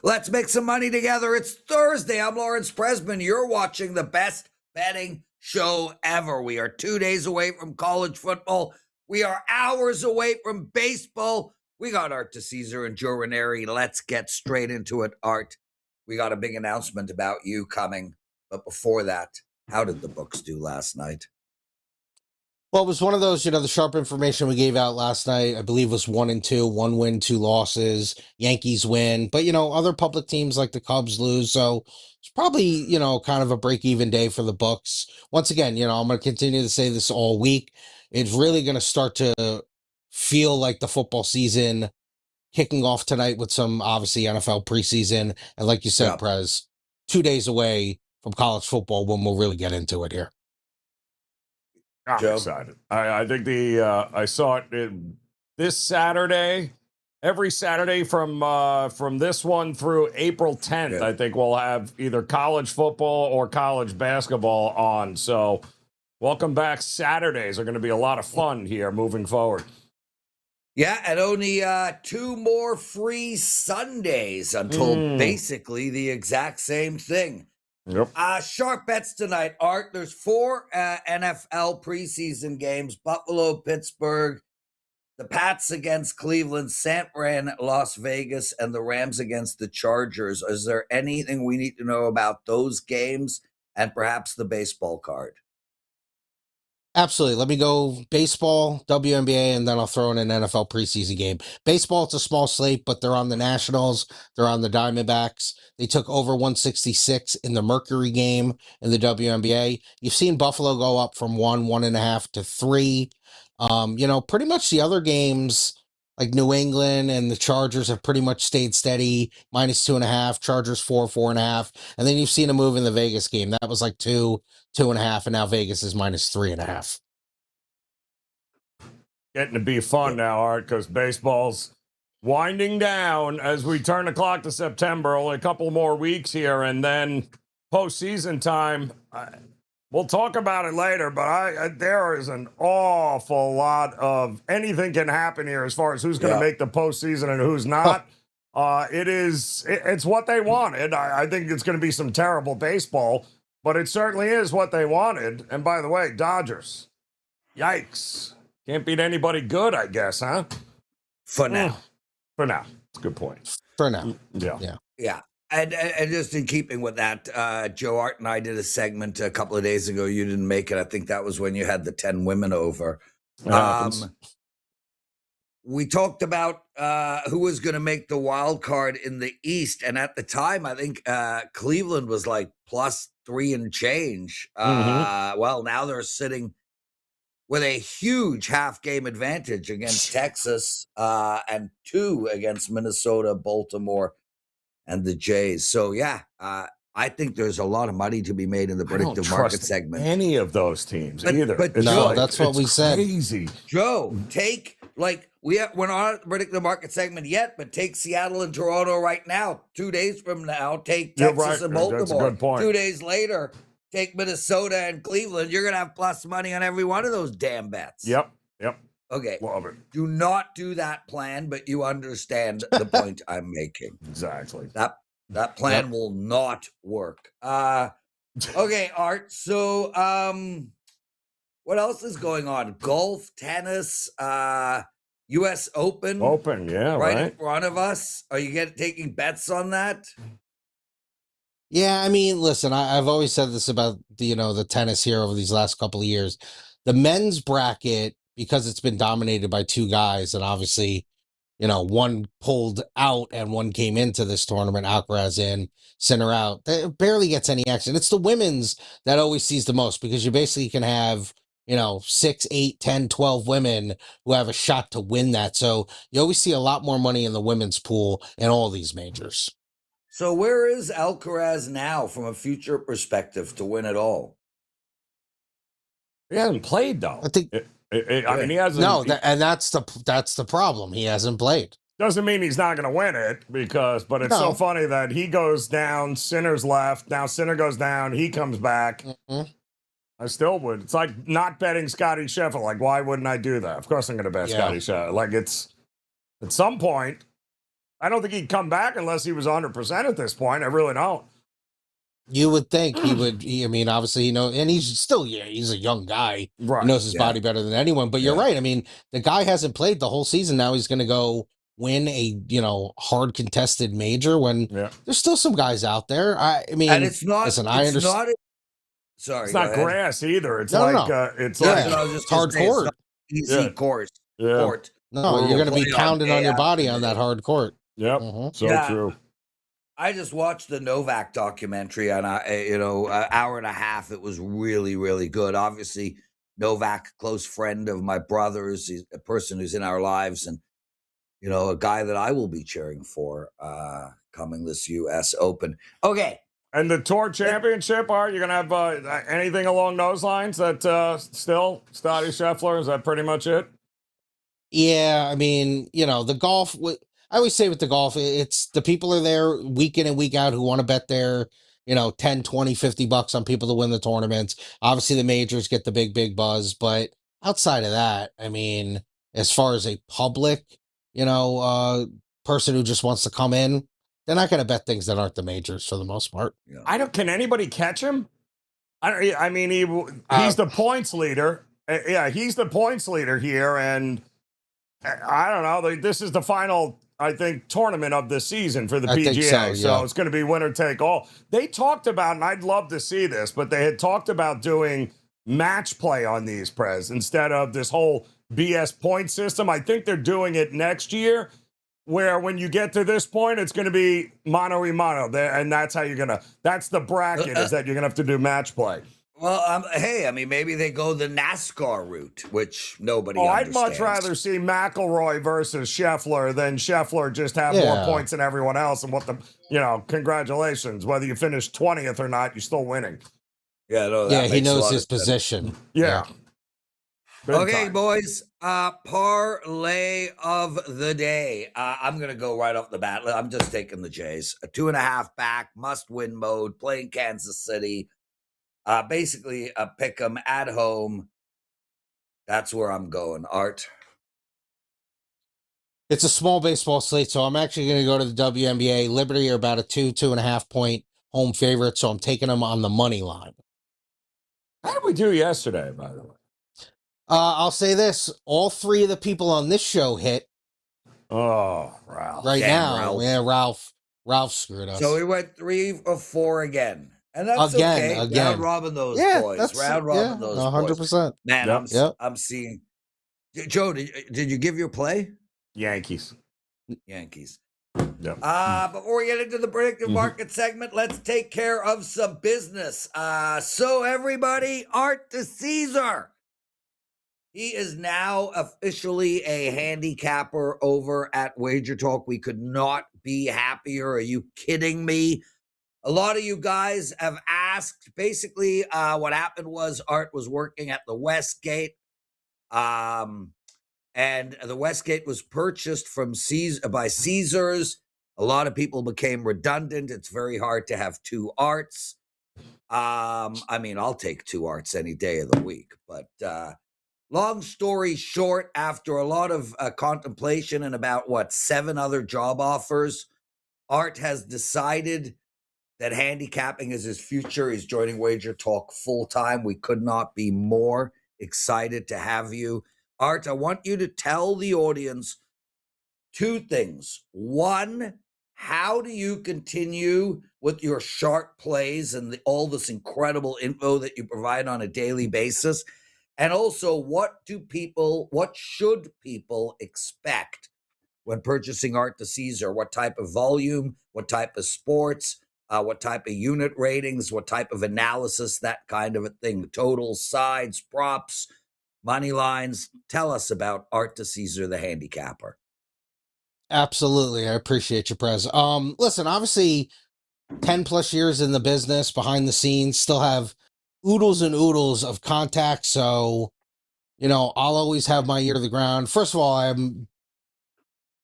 Let's make some money together. It's Thursday. I'm Lawrence Presman. You're watching the best betting show ever. We are 2 days away from college football. We are hours away from baseball. We got Art DeCesar and Joe Ranieri. Let's get straight into it, Art. We got a big announcement about you coming. But before that, how did the books do last night? Well, it was one of those, the sharp information we gave out last night, I believe was 1-2, 1 win, 2 losses, Yankees win. But, other public teams like the Cubs lose. So it's probably, kind of a break-even day for the books. Once again, I'm going to continue to say this all week. It's really going to start to feel like the football season kicking off tonight with some, obviously, NFL preseason. And like you said, Yep. Prez, 2 days away from college football when we'll really get into it here. I'm Joe? excited. I think I saw it this Saturday. Every Saturday from this one through April 10th, Good. I think we'll have either college football or college basketball on. So welcome back. Saturdays are going to be a lot of fun here moving forward. Yeah, and only 2 more free Sundays until basically the exact same thing. Yep. Sharp bets tonight, Art. There's 4 NFL preseason games: Buffalo, Pittsburgh, the Pats against Cleveland, San Fran, Las Vegas, and the Rams against the Chargers. Is there anything we need to know about those games and perhaps the baseball card? Absolutely. Let me go baseball, WNBA, and then I'll throw in an NFL preseason game. Baseball, it's a small slate, but they're on the Nationals. They're on the Diamondbacks. They took over 166 in the Mercury game in the WNBA. You've seen Buffalo go up from 1.5 to 3. Pretty much the other games, like New England and the Chargers, have pretty much stayed steady, -2.5, Chargers 4.5. And then you've seen a move in the Vegas game. That was like 2.5, and now Vegas is -3.5. Getting to be fun now, Art, because baseball's winding down as we turn the clock to September. Only a couple more weeks here, and then postseason time. We'll talk about it later, but there is an awful lot of anything can happen here as far as who's going to make the postseason and who's not. It's what they wanted. I think it's going to be some terrible baseball, but it certainly is what they wanted. And by the way, Dodgers, yikes. Can't beat anybody good, I guess, huh? For now. For now. That's a good point. For now. Yeah. And just in keeping with that, Joe, Art, and I did a segment a couple of days ago. You didn't make it. I think that was when you had the 10 women over. We talked about who was going to make the wild card in the East. And at the time, I think Cleveland was like +3 and change. Well, now they're sitting with a huge half-game advantage against Texas and 2 against Minnesota, Baltimore, and the Jays. So, I think there's a lot of money to be made in the predictive market segment. Any of those teams either. But no, that's what we said. Crazy. Joe, we're not at the predictive market segment yet, but take Seattle and Toronto right now. 2 days from now, take Texas and Baltimore. That's a good point. 2 days later, take Minnesota and Cleveland. You're going to have plus money on every one of those damn bets. Yep. Okay. Love it. Do not do that plan, but you understand the point I'm making. Exactly. That plan will not work. Okay, Art. So, what else is going on? Golf, tennis, U.S. Open. Right in front of us. Are you taking bets on that? Yeah, I mean, listen, I've always said this about the tennis here over these last couple of years. The men's bracket, because it's been dominated by 2 guys, and obviously, one pulled out and one came into this tournament, Alcaraz in, Sinner out. It barely gets any action. It's the women's that always sees the most, because you basically can have 6, 8, 10, 12 women who have a shot to win that. So you always see a lot more money in the women's pool in all these majors. So where is Alcaraz now from a future perspective to win it all? He hasn't played, though. I think. I mean, he hasn't. No, and that's the problem. He hasn't played. Doesn't mean he's not going to win it, but it's so funny that he goes down, Sinner's left. Now Sinner goes down, he comes back. I still would. It's like not betting Scotty Scheffler. Like, why wouldn't I do that? Of course I'm going to bet Scotty Scheffler. Like, it's at some point, I don't think he'd come back unless he was 100% at this point. I really don't. You would think he would. I mean, obviously, and he's still, he's a young guy. Right. He knows his body better than anyone. But you're right. I mean, the guy hasn't played the whole season. Now he's going to go win a hard contested major when there's still some guys out there. I mean, and it's not. Listen, I understand. It's not grass either. It's it's hard court, easy course. Court. No, you're going to be pounding on your body on that hard court. Yep. So true. I just watched the Novak documentary on, an hour and a half. It was really, really good. Obviously, Novak, close friend of my brother's, he's a person who's in our lives, and a guy that I will be cheering for coming this U.S. Open. Okay. And the Tour Championship, Art, you're going to have anything along those lines that still, Scotty Scheffler, is that pretty much it? Yeah, I mean, the golf, I always say with the golf, it's the people are there week in and week out who want to bet their, 10, 20, $50 on people to win the tournaments. Obviously, the majors get the big buzz. But outside of that, I mean, as far as a public, person who just wants to come in, they're not going to bet things that aren't the majors for the most part. Yeah. Can anybody catch him? I mean, he's the points leader. Yeah, he's the points leader here. And I don't know. This is the final, I think, tournament of the season for the PGA. So it's going to be winner take all. They talked about, and I'd love to see this, but they had talked about doing match play on these, Prez, instead of this whole BS point system. I think they're doing it next year, where when you get to this point, it's going to be mano-a-mano. And that's how you're going to, that's the bracket, is that you're going to have to do match play. Well, hey, I mean, maybe they go the NASCAR route, which nobody understands. I'd much rather see McIlroy versus Scheffler than Scheffler just have more points than everyone else. And congratulations. Whether you finish 20th or not, you're still winning. Yeah, no, he knows his position. Yeah. Okay, boys, parlay of the day. I'm going to go right off the bat. I'm just taking the Jays. A 2.5 back, must-win mode, playing Kansas City. Basically a pick 'em at home. That's where I'm going. Art. It's a small baseball slate, so I'm actually going to go to the WNBA. Liberty are about a 2.5 point home favorite, so I'm taking them on the money line. How did we do yesterday, by the way? I'll say this. All three of the people on this show hit. Oh, Ralph. Ralph screwed us. So we went 3 of 4 again. And that's okay. Round robin those boys. Round robin those 100%. Man, I'm seeing. Joe, did you give your play? Yankees. Yep. Before we get into the predictive market segment, let's take care of some business. So everybody, Art to Caesar. He is now officially a handicapper over at WagerTalk. We could not be happier. Are you kidding me? A lot of you guys have asked. Basically, what happened was Art was working at the Westgate, and the Westgate was purchased by Caesars. A lot of people became redundant. It's very hard to have 2 Arts. I mean, I'll take 2 Arts any day of the week. But long story short, after a lot of contemplation and about, 7 other job offers, Art has decided that handicapping is his future. He's joining WagerTalk full-time. We could not be more excited to have you. Art, I want you to tell the audience 2 things. 1, how do you continue with your sharp plays and all this incredible info that you provide on a daily basis? And also, what should people expect when purchasing Art to Caesar? What type of volume? What type of sports? What type of unit ratings, what type of analysis, that kind of a thing. Totals, sides, props, money lines. Tell us about Art to Caesar, the handicapper. Absolutely. I appreciate you, Prez. Listen, obviously 10 plus years in the business, behind the scenes, still have oodles and oodles of contacts. So, I'll always have my ear to the ground. First of all, I'm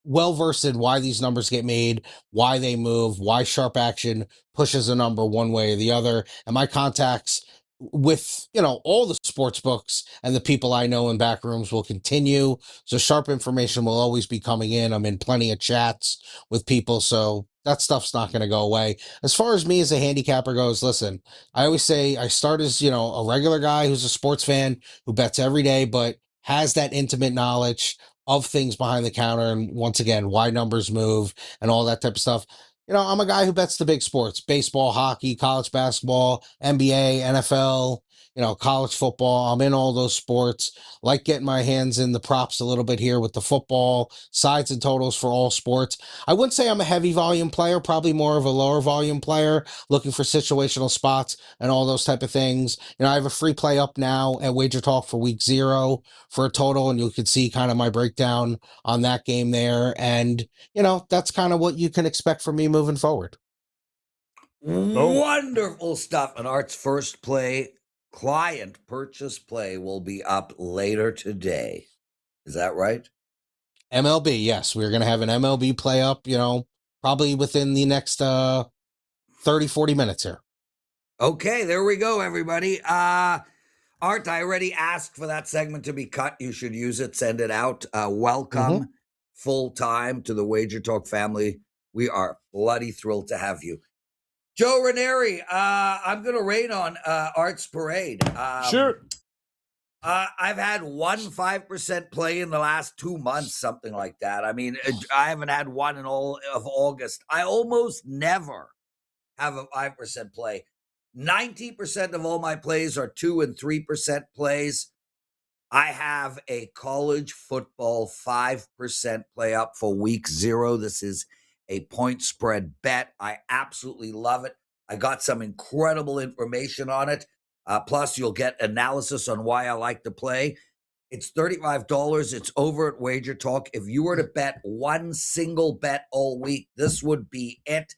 well-versed in why these numbers get made, why they move, why sharp action pushes a number one way or the other. And my contacts with, all the sports books and the people I know in back rooms will continue. So sharp information will always be coming in. I'm in plenty of chats with people. So that stuff's not going to go away. As far as me as a handicapper goes, listen, I always say I start as, a regular guy who's a sports fan who bets every day, but has that intimate knowledge of things behind the counter. And once again, why numbers move and all that type of stuff. I'm a guy who bets the big sports: baseball, hockey, college basketball, NBA, NFL, college football. I'm in all those sports. Like getting my hands in the props a little bit here with the football, sides and totals for all sports. I wouldn't say I'm a heavy volume player, probably more of a lower volume player, looking for situational spots and all those type of things. I have a free play up now at WagerTalk for week 0 for a total, and you can see kind of my breakdown on that game there. And that's kind of what you can expect from me moving forward. Wonderful stuff. And Art's first play, client purchase play, will be up later today. Is that right? MLB, yes. We're going to have an MLB play up, probably within the next 30, 40 minutes here. Okay, there we go, everybody. Art, I already asked for that segment to be cut. You should use it. Send it out. Welcome full time to the WagerTalk family. We are bloody thrilled to have you. Joe Ranieri, I'm going to rain on Art's parade. Sure. I've had 5% play in the last 2 months, something like that. I mean, I haven't had one in all of August. I almost never have a 5% play. 90% of all my plays are 2 and 3% plays. I have a college football 5% play up for week 0. This is a point spread bet. I absolutely love it. I got some incredible information on it. Plus, you'll get analysis on why I like to play. It's $35. It's over at WagerTalk. If you were to bet one single bet all week, this would be it.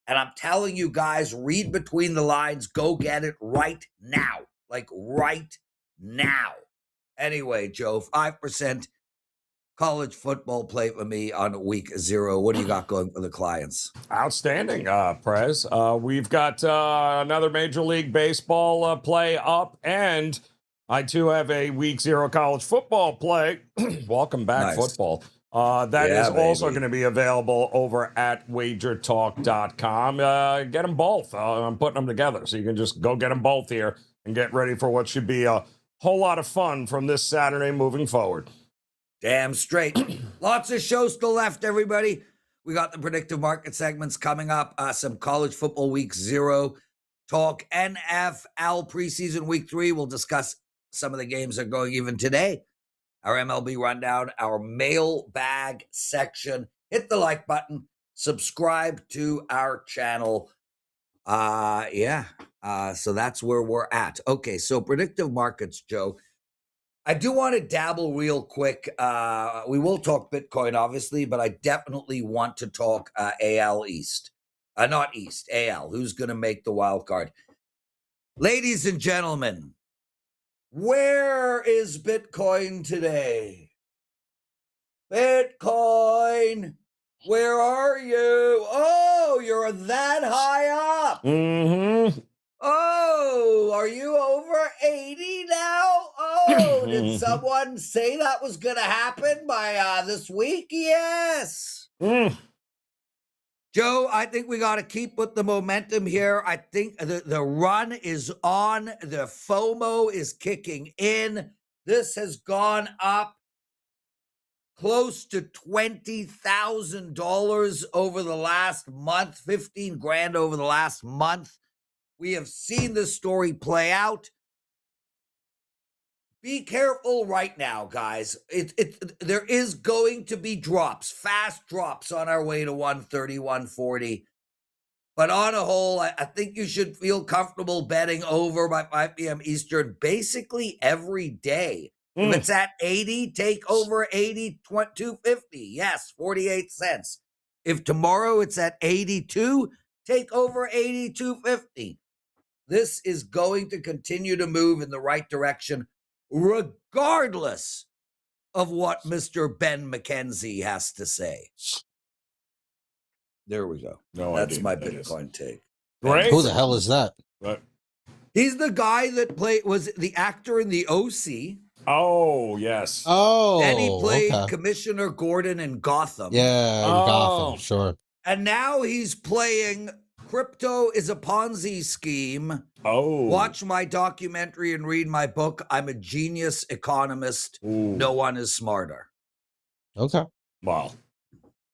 And I'm telling you guys, read between the lines. Go get it right now. Like right now. Anyway, Joe, 5% college football play for me on week 0. What do you got going for the clients? Outstanding, Prez. We've got another Major League Baseball play up, and I too have a week 0 college football play. Welcome back, football. That is also going to be available over at WagerTalk.com. Get them both. I'm putting them together, so you can just go get them both here and get ready for what should be a whole lot of fun from this Saturday moving forward. Damn straight. Lots of shows still left, everybody. We got the predictive market segments coming up. Some college football week 0 talk. NFL preseason week 3. We'll discuss some of the games that are going even today. Our MLB rundown, our mailbag section. Hit the like button. Subscribe to our channel. So that's where we're at. Okay, so predictive markets, Joe. I do want to dabble real quick. We will talk Bitcoin, obviously, but I definitely want to talk AL East. Not East, AL. Who's going to make the wild card? Ladies and gentlemen, where is Bitcoin today? Bitcoin, where are you? Oh, you're that high up. Mm-hmm. Oh, are you over 80 now? Oh, did someone say that was going to happen by this week? Yes. Joe, I think we got to keep with the momentum here. I think the run is on. The FOMO is kicking in. This has gone up close to $20,000 over the last month, 15 grand over the last month. We have seen this story play out. Be careful right now, guys. There is going to be drops, fast drops on our way to 130, 140. But on a whole, I think you should feel comfortable betting over by 5 p.m. Eastern basically every day. If it's at 80, take over 80, 250. Yes, 48 cents. If tomorrow it's at 82, take over 80, 250. This is going to continue to move in the right direction, regardless of what Mr. Ben McKenzie has to say. There we go. That's my Bitcoin take. Great. Who the hell is that? He's the guy that was the actor in the OC. Oh, yes. Oh, Then he played okay. Commissioner Gordon in Gotham. Yeah, in Gotham, sure. And now he's playing Crypto is a Ponzi Scheme. Oh. Watch my documentary and read my book. I'm a genius economist. Ooh. No one is smarter. Okay. Well,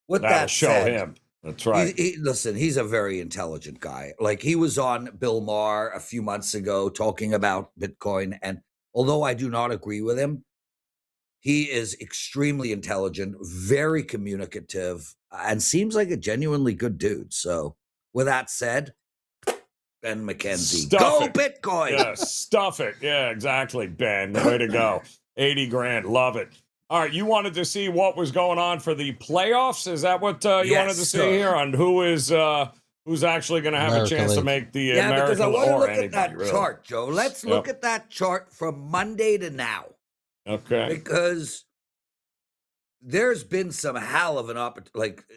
With that'll that show said, him. That's right. Listen, he's a very intelligent guy. Like, he was on Bill Maher a few months ago talking about Bitcoin. And although I do not agree with him, he is extremely intelligent, very communicative, and seems like a genuinely good dude. So, with that said, Ben McKenzie, go Bitcoin. Yeah, stuff it. Yeah, exactly, Ben. Way to go. 80 grand. Love it. All right, you wanted to see what was going on for the playoffs? Is that what you wanted to see here on who's actually going to have a chance to make the American because I want to look anybody, at that really. chart, Joe. Let's look at that chart from Monday to now. Okay. Because there's been some hell of an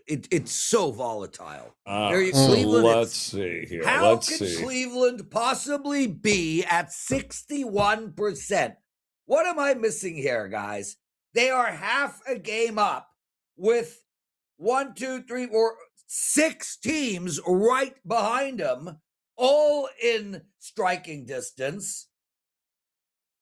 it's so volatile. Let's see here. How can Cleveland possibly be at 61%? What am I missing here, guys? They are half a game up with 1, 2, 3, 4, 6 teams right behind them, all in striking distance.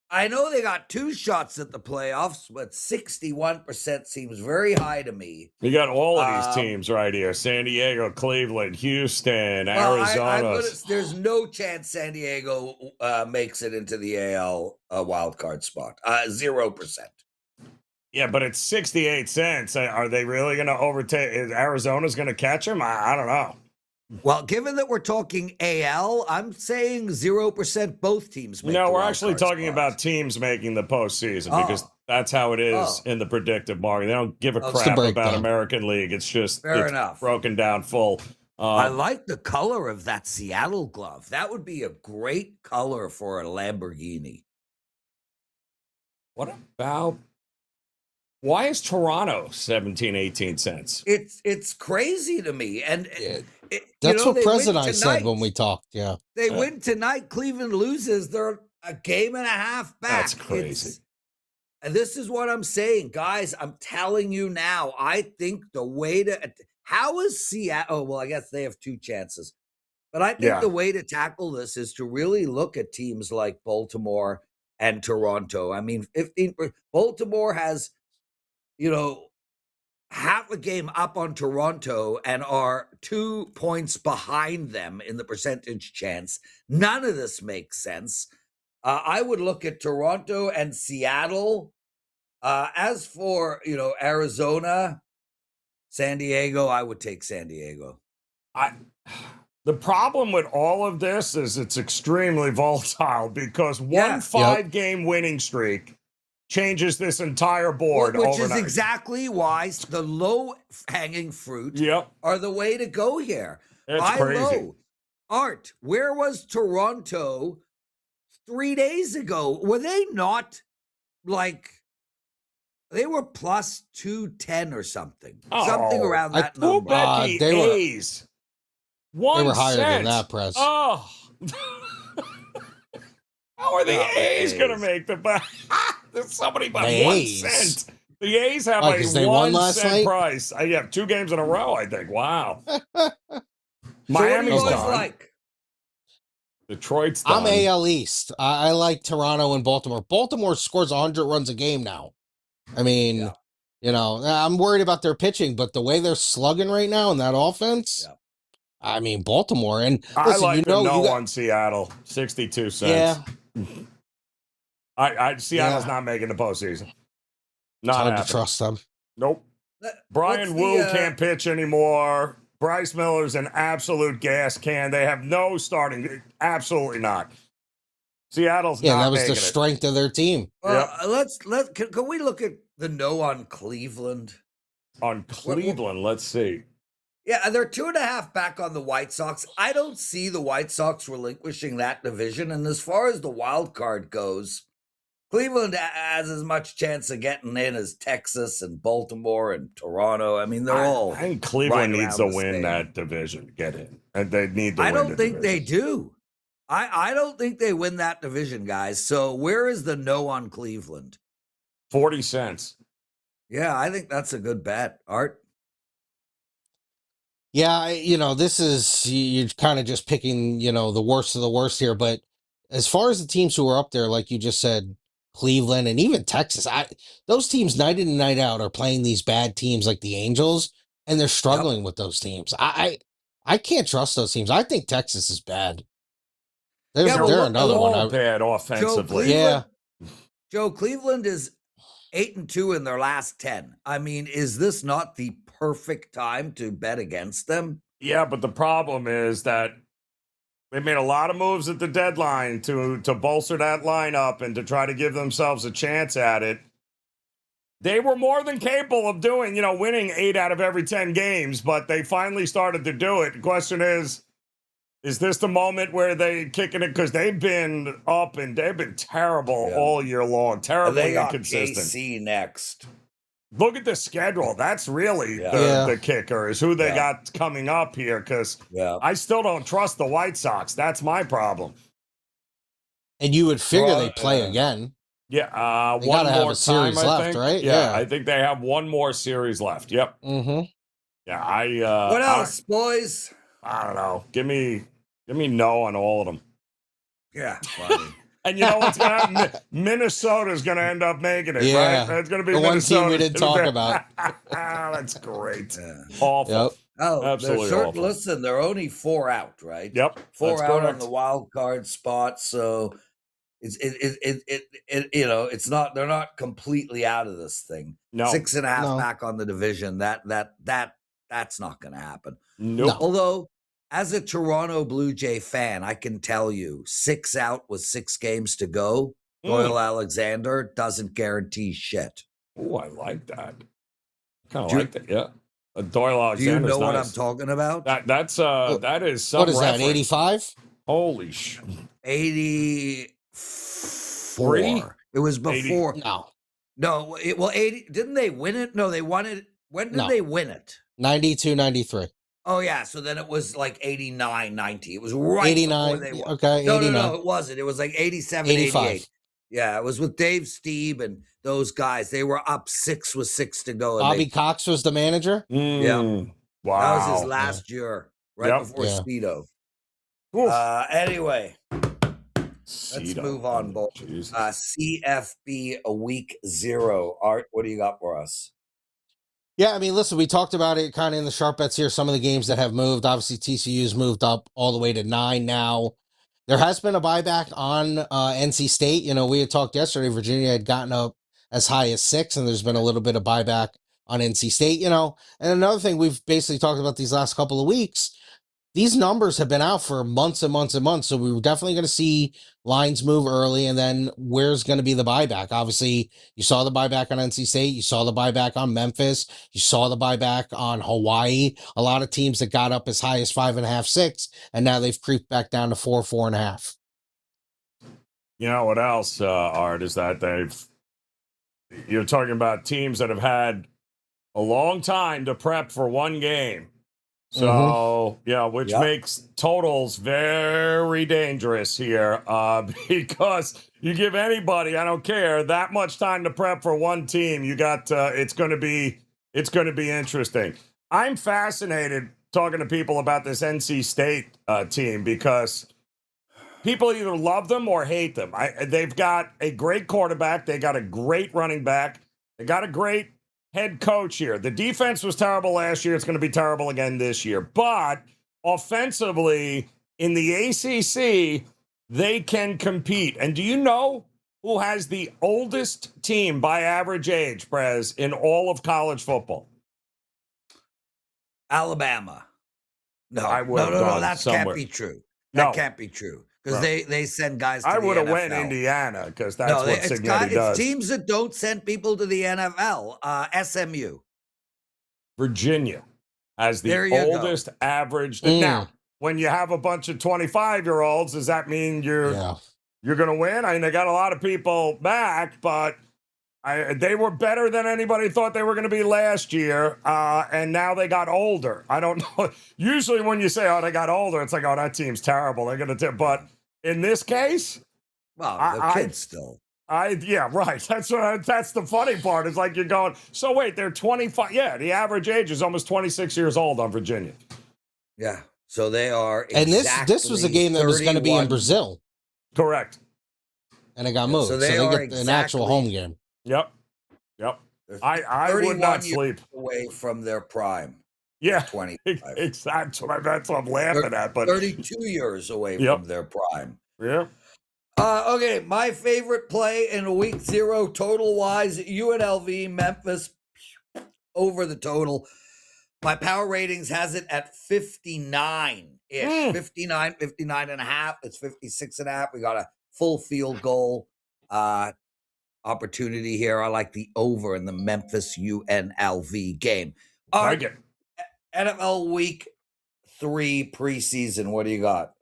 I know they got 2 shots at the playoffs, but 61% seems very high to me. You got all of these teams right here: San Diego, Cleveland, Houston, Arizona. There's no chance San Diego makes it into the AL wild card spot. 0%. Yeah, but it's 68 cents. Are they really going to overtake? Is Arizona's going to catch them? I don't know. Well, given that we're talking AL, I'm saying 0% both teams make No, the we're wild actually card talking spot. about teams making the postseason because that's how it is in the predictive market. They don't give a crap about American League. It's just enough. Broken down full. I like the color of that Seattle glove. That would be a great color for a Lamborghini. What about... Why is Toronto 17, 18 cents? It's crazy to me. And that's what Prez and I said when we talked. Yeah. They win tonight. Cleveland loses. They're a game and a half back. That's crazy. And this is what I'm saying, guys. I'm telling you now. I think the way to... How is Seattle... Oh, well, I guess they have 2 chances. But I think the way to tackle this is to really look at teams like Baltimore and Toronto. I mean, Baltimore has... half a game up on Toronto and are 2 points behind them in the percentage chance. None of this makes sense. I would look at Toronto and Seattle. As for, Arizona, San Diego, I would take San Diego. The problem with all of this is it's extremely volatile because one 5-game winning streak changes this entire board Which overnight. is exactly why the low-hanging fruit are the way to go here. It's crazy. Low. Art, where was Toronto 3 days ago? Were they not they were plus 210 or something? Something around that number. They were A's. They were higher than that, Prez. Oh. How are the A's going to make the... There's somebody by 1 cent. The A's have a 1 cent price. I have 2 games in a row, I think. Wow. Miami's done. Detroit's done. I'm AL East. I like Toronto and Baltimore. Baltimore scores 100 runs a game now. I mean, I'm worried about their pitching, but the way they're slugging right now in that offense, I mean, Baltimore. And listen, I like on Seattle, 62 cents. Yeah. Seattle's not making the postseason. Not hard to trust them. Nope. Brian Wu can't pitch anymore. Bryce Miller's an absolute gas can. They have no starting. Absolutely not. Seattle's not that was making the strength of their team. Can we look at the no on Cleveland? On Cleveland, let's see. Yeah, they're 2.5 back on the White Sox. I don't see the White Sox relinquishing that division. And as far as the wild card goes, Cleveland has as much chance of getting in as Texas and Baltimore and Toronto. I mean, they're all. I think Cleveland needs to win that division to get in. And they need to win. I don't think they do. I don't think they win that division, guys. So where is the no on Cleveland? 40 cents. Yeah, I think that's a good bet. Art? Yeah, this is you're kind of just picking, the worst of the worst here. But as far as the teams who are up there, like you just said, Cleveland and even Texas, those teams night in and night out are playing these bad teams like the Angels, and they're struggling with those teams. I can't trust those teams. I think Texas is bad. They're another one. All bad offensively. Joe, Cleveland is 8-2 in their last 10. I mean, is this not the perfect time to bet against them? Yeah, but the problem is that they made a lot of moves at the deadline to bolster that lineup and to try to give themselves a chance at it. They were more than capable of doing, winning 8 out of every 10 games, but they finally started to do it. The question is this the moment where they kicking it? Because they've been up and they've been terrible all year long. Terribly inconsistent. KC next. Look at the schedule. That's really the kicker is who they got coming up here, because I still don't trust the White Sox. That's my problem. And you would figure they play again. Yeah, they one gotta more have a series time, left, right? Yeah, I think they have one more series left. Yep. Mm-hmm. Yeah, what else, boys? I don't know. Give me no on all of them. Yeah, funny. And you know what's going to happen? Minnesota's going to end up making it, right? It's going to be the Minnesota. One team we didn't talk about. That's great. Awful. Yep. Oh, absolutely awful. Listen, they're only 4 out, right? Yep. 4 out on the wild card spot, so it's not. They're not completely out of this thing. No. 6.5 back on the division. That's not going to happen. Nope. No. Although, as a Toronto Blue Jay fan, I can tell you 6 out with 6 games to go. Doyle Alexander doesn't guarantee shit. Oh, I like that. Kind of like that. Yeah. Doyle Alexander. Do you know what I'm talking about? That is some. What is reference. that? 85? Holy sh! 84. It was before. 80. No. 80. Didn't they win it? No, they won it. When did they win it? 92, 93. Oh, yeah. So then it was like 89, 90. It was right 89. before they won. Okay, 89. No, it wasn't. It was like 87, 85. 88. Yeah, it was with Dave Steeb and those guys. They were up 6 with 6 to go. Bobby Cox was the manager? Yeah. Wow. That was his last year, right before Speedo. Anyway, let's move on, boys. CFB a week 0. Art, what do you got for us? Yeah, I mean, listen, we talked about it kind of in the sharp bets here. Some of the games that have moved. Obviously, TCU's moved up all the way to 9 now. There has been a buyback on NC State. We had talked yesterday. Virginia had gotten up as high as 6, and there's been a little bit of buyback on NC State. And another thing we've basically talked about these last couple of weeks, these numbers have been out for months and months and months. So we're definitely going to see lines move early. And then where's going to be the buyback? Obviously, you saw the buyback on NC State. You saw the buyback on Memphis. You saw the buyback on Hawaii. A lot of teams that got up as high as 5.5, 6, and now they've creeped back down to 4, 4.5. You know what else, Art, is that you're talking about teams that have had a long time to prep for one game. So, which makes totals very dangerous here because you give anybody, I don't care, that much time to prep for one team. You got it's going to be interesting. I'm fascinated talking to people about this NC State team because people either love them or hate them. They've got a great quarterback. They got a great running back. They got a great head coach here. The defense was terrible last year. It's going to be terrible again this year. But offensively, in the ACC, they can compete. And do you know who has the oldest team by average age, Prez, in all of college football? Alabama. No, that can't be true. That can't be true. Because they send guys to the NFL. I would have went Indiana because that's what Signetti does. It's teams that don't send people to the NFL. SMU. Virginia has the oldest average. Now, when you have a bunch of 25-year-olds, does that mean you're going to win? I mean, they got a lot of people back, but they were better than anybody thought they were going to be last year, and now they got older. I don't know. Usually when you say, they got older, it's like, that team's terrible. They're going to but In this case, Well, the kids still. Yeah, right. That's the funny part. It's like you're going, so wait, they're 25. Yeah, the average age is almost 26 years old on Virginia. Yeah. So they are And this was a game that was going to be in 31. Brazil, Correct. and it got Yeah, moved. so So they they are get an actual home game. Yep. They're I would 31 not years sleep. away from their prime. Yeah. 25. Exactly. That's what I'm laughing at. But 32 years away Yep. from their prime. yeah. Okay, my favorite play in week 0 total wise, UNLV Memphis over the total. My power ratings has it at 59-ish. 59 and a half. It's 56 and a half. We got a full field goal opportunity here. I like the over in the Memphis UNLV game. Like it. NFL week 3 preseason. What do you got?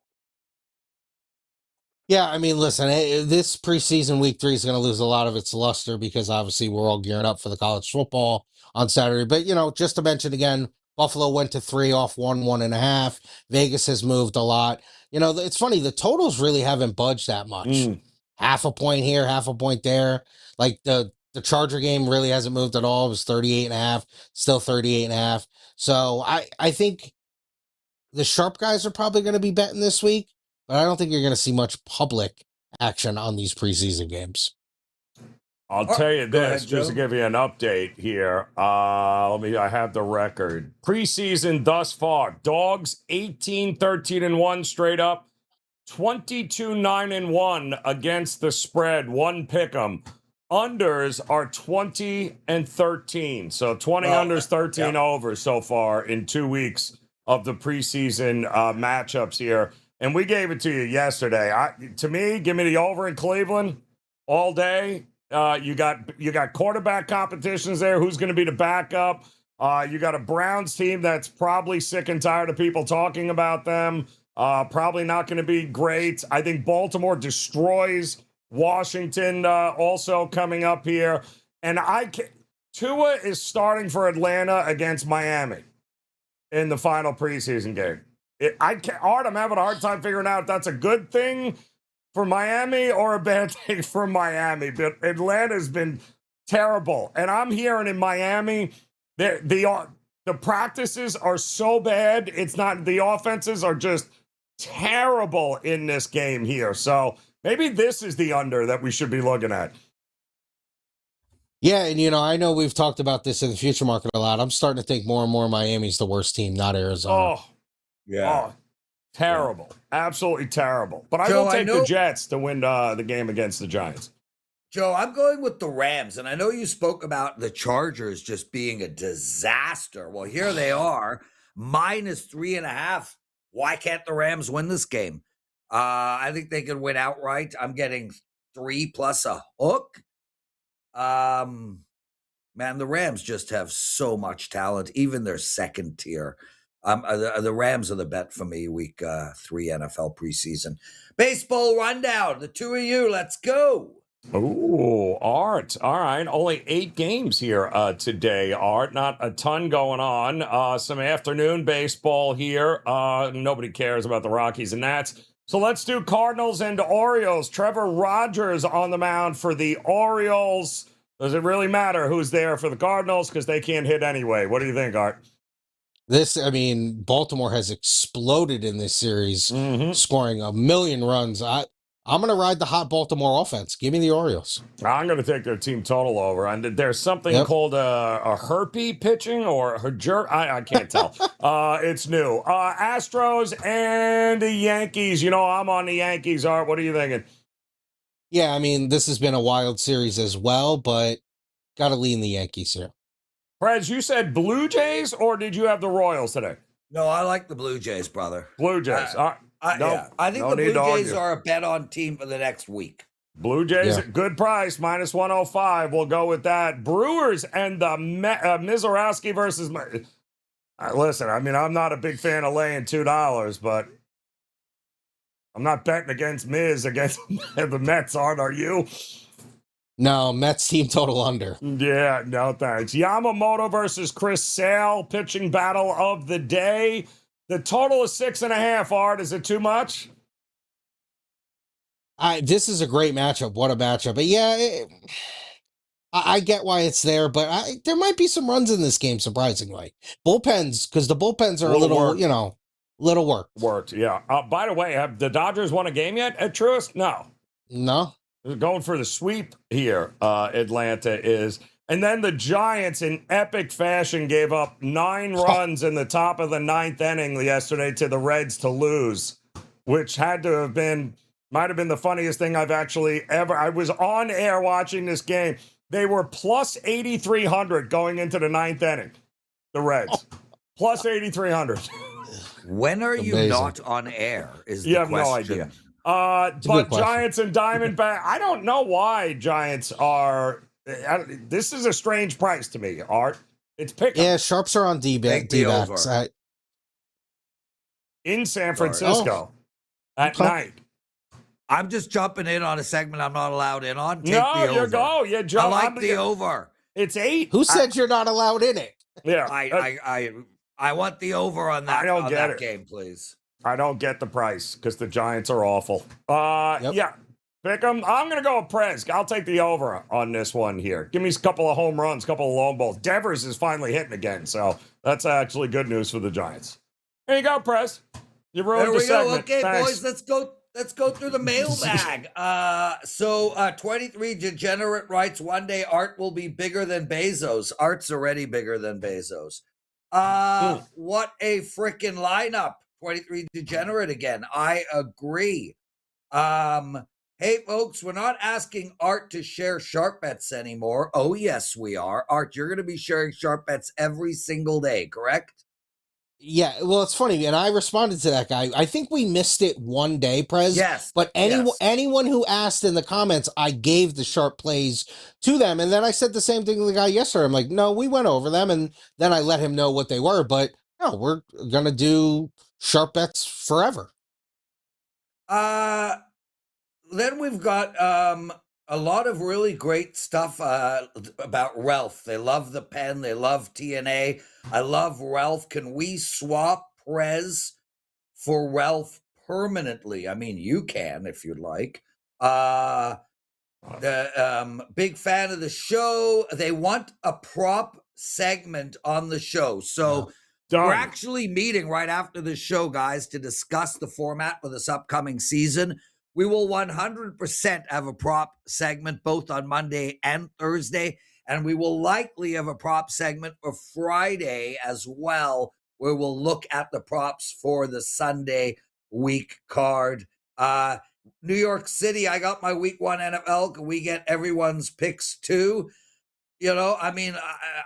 Yeah, I mean, listen, this preseason week 3 is going to lose a lot of its luster because obviously we're all gearing up for the college football on Saturday. But, just to mention again, Buffalo went to 3 off 1.5. Vegas has moved a lot. It's funny, the totals really haven't budged that much. Half a point here, half a point there. Like the Charger game really hasn't moved at all. It was 38.5, still 38.5. So I think the sharp guys are probably going to be betting this week, but I don't think you're going to see much public action on these preseason games. I'll tell you Go this, ahead, just to Joe. give you an update here. I have the record. Preseason thus far, dogs 18-13-1 straight up, 22-9-1 against the spread, one pick 'em. Unders are 20-13. So 20 unders, 13 overs so far in 2 weeks of the preseason matchups here. And we gave it to you yesterday. To me, give me the over in Cleveland all day. You got quarterback competitions there. Who's going to be the backup? You got a Browns team that's probably sick and tired of people talking about them. Probably not going to be great. I think Baltimore destroys Washington also coming up here. And Tua is starting for Atlanta against Miami in the final preseason game. Art, I'm having a hard time figuring out if that's a good thing for Miami or a bad thing for Miami. But Atlanta's been terrible. And I'm hearing in Miami, the practices are so bad. It's not, the offenses are just terrible in this game here. So maybe this is the under that we should be looking at. Yeah, and I know we've talked about this in the future market a lot. I'm starting to think more and more Miami's the worst team, not Arizona. Terrible. Absolutely terrible. But I Joe, will take the Jets to win the game against the Giants. Joe, I'm going with the Rams, and I know you spoke about the Chargers just being a disaster. Well, here they are, -3.5. Why can't the Rams win this game? I think they can win outright. I'm getting 3 plus a hook. Man, the Rams just have so much talent, even their second tier. The Rams are the bet for me week 3 NFL preseason. Baseball rundown, the two of you, let's go. Ooh, Art. All right. Only 8 games here today, Art. Not a ton going on. Some afternoon baseball here. Nobody cares about the Rockies and Nats. So let's do Cardinals and Orioles. Trevor Rogers on the mound for the Orioles. Does it really matter who's there for the Cardinals? Because they can't hit anyway. What do you think, Art? Baltimore has exploded in this series, scoring 1 million runs. I'm going to ride the hot Baltimore offense. Give me the Orioles. I'm going to take their team total over. And there's something called a herpy pitching or I can't tell. It's new. Astros and the Yankees. I'm on the Yankees, Art. What are you thinking? Yeah, this has been a wild series as well, but got to lean the Yankees here. Prez, you said Blue Jays, or did you have the Royals today? No, I like the Blue Jays, brother. Blue Jays. I think the Blue Jays are a bet-on team for the next week. Blue Jays, good price, -105. We'll go with that. Brewers and the Mizorowski versus... listen, I'm not a big fan of laying $2, but I'm not betting against Miz against the Mets, are you? No, Mets team total under. Yeah, no thanks. Yamamoto versus Chris Sale, pitching battle of the day. The total is 6.5, Art. Is it too much? This is a great matchup. What a matchup. But yeah, I get why it's there, but there might be some runs in this game, surprisingly. Bullpens, because the bullpens are a little, worked. you know, little worked. Worked, yeah. By the way, have the Dodgers won a game yet at Truist? No. No. They're going for the sweep here, Atlanta is. And then the Giants, in epic fashion, gave up 9 runs in the top of the 9th inning yesterday to the Reds to lose, which had to have been, might have been the funniest thing I've actually ever. I was on air watching this game. They were plus 8,300 going into the 9th inning, the Reds. Plus 8,300. When are you Amazing. not on air? Is You the have question. no idea. But Giants and Diamondback, I don't know why Giants are. This is a strange price to me, Art. It's pick 'em Yeah, sharps are on Take the D-backs. over. in San Francisco at Okay. night. I'm just jumping in on a segment I'm not allowed in on. Take No, the over. you go. You I jump. like the over. It's 8. Who said you're not allowed in it? Yeah, I want the over on that. I don't on get that it. game, please. I don't get the price because the Giants are awful. Yeah, pick them. I'm going to go with Prez. I'll take the over on this one here. Give me a couple of home runs, couple of long balls. Devers is finally hitting again, so that's actually good news for the Giants. Here you go, Prez. You ruined There the we go. segment. Okay, Thanks. boys, let's go through the mailbag. 23 Degenerate writes, one day Art will be bigger than Bezos. Art's already bigger than Bezos. What a freaking lineup. 23 Degenerate again. I agree. Hey, folks, we're not asking Art to share sharp bets anymore. Oh, yes, we are. Art, you're going to be sharing sharp bets every single day, correct? Yeah, well, it's funny, and I responded to that guy. I think we missed it one day, Prez. Yes. But anyone who asked in the comments, I gave the sharp plays to them, and then I said the same thing to the guy yesterday. I'm like, no, we went over them, and then I let him know what they were. But no, we're gonna do sharp bets forever. Then we've got a lot of really great stuff about Ralph. They love the pen. They love TNA. I love Ralph. Can we swap Prez for Ralph permanently? I mean, you can if you'd like. The big fan of the show. They want a prop segment on the show. So we're actually meeting right after the show, guys, to discuss the format for this upcoming season. We will 100% have a prop segment both on Monday and Thursday, and we will likely have a prop segment for Friday as well, where we'll look at the props for the Sunday week card. New York City, I got my week 1 NFL. Can we get everyone's picks too? You know, I mean,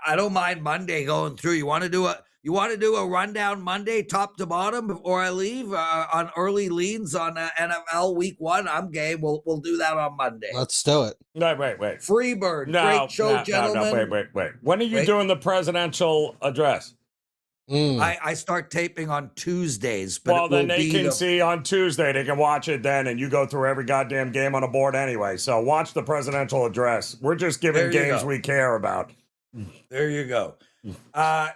I don't mind Monday going through. You want to do a rundown Monday, top to bottom, before I leave on early leads on NFL Week 1? I'm game. We'll do that on Monday. Let's do it. No, wait. Freebird, great show, gentlemen. No, wait. When are you doing the presidential address? I start taping on Tuesdays. But well, then they can see on Tuesday. They can watch it then, and you go through every goddamn game on the board anyway. So watch the presidential address. We're just giving games we care about. There you go.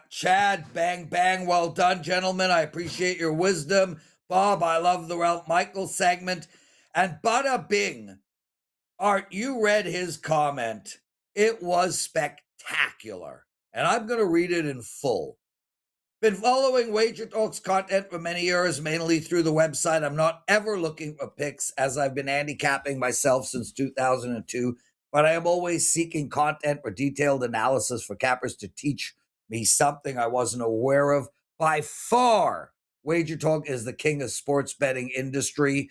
Chad, bang, bang. Well done, gentlemen. I appreciate your wisdom. Bob, I love the Ralph Michaels segment. And bada bing. Art, you read his comment. It was spectacular. And I'm going to read it in full. Been following WagerTalk's content for many years, mainly through the website. I'm not ever looking for picks, as I've been handicapping myself since 2002, but I am always seeking content or detailed analysis for cappers to teach me something I wasn't aware of. By far, WagerTalk is the king of sports betting industry.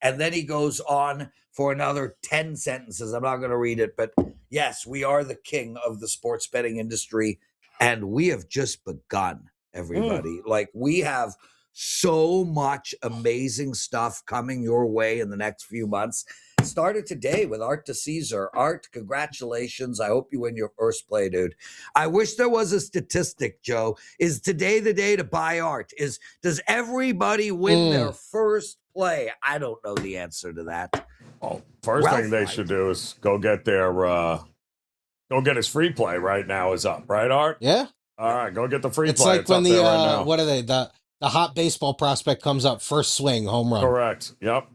And then he goes on for another 10 sentences. I'm not going to read it, but yes, we are the king of the sports betting industry. And we have just begun, everybody. Like, we have so much amazing stuff coming your way in the next few months. Started today with Art to Caesar. Art, congratulations. I hope you win your first play, dude. I wish there was a statistic, Joe. Is today the day to buy Art? Does everybody win their first play? I don't know the answer to that. Well, first thing they should do is go get their go get his free play right now is up, right, Art? Yeah. All right, go get the free It's play. like when up there right now. what are they? The hot baseball prospect comes up, first swing, home run. Correct. Yep.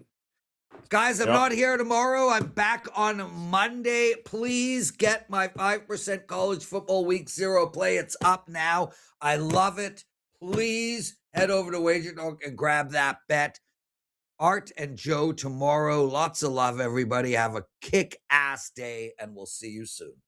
Guys, I'm Yep. not here tomorrow. I'm back on Monday. Please get my 5% college football week 0 play. It's up now. I love it. Please head over to WagerTalk and grab that bet. Art and Joe tomorrow. Lots of love, everybody. Have a kick-ass day, and we'll see you soon.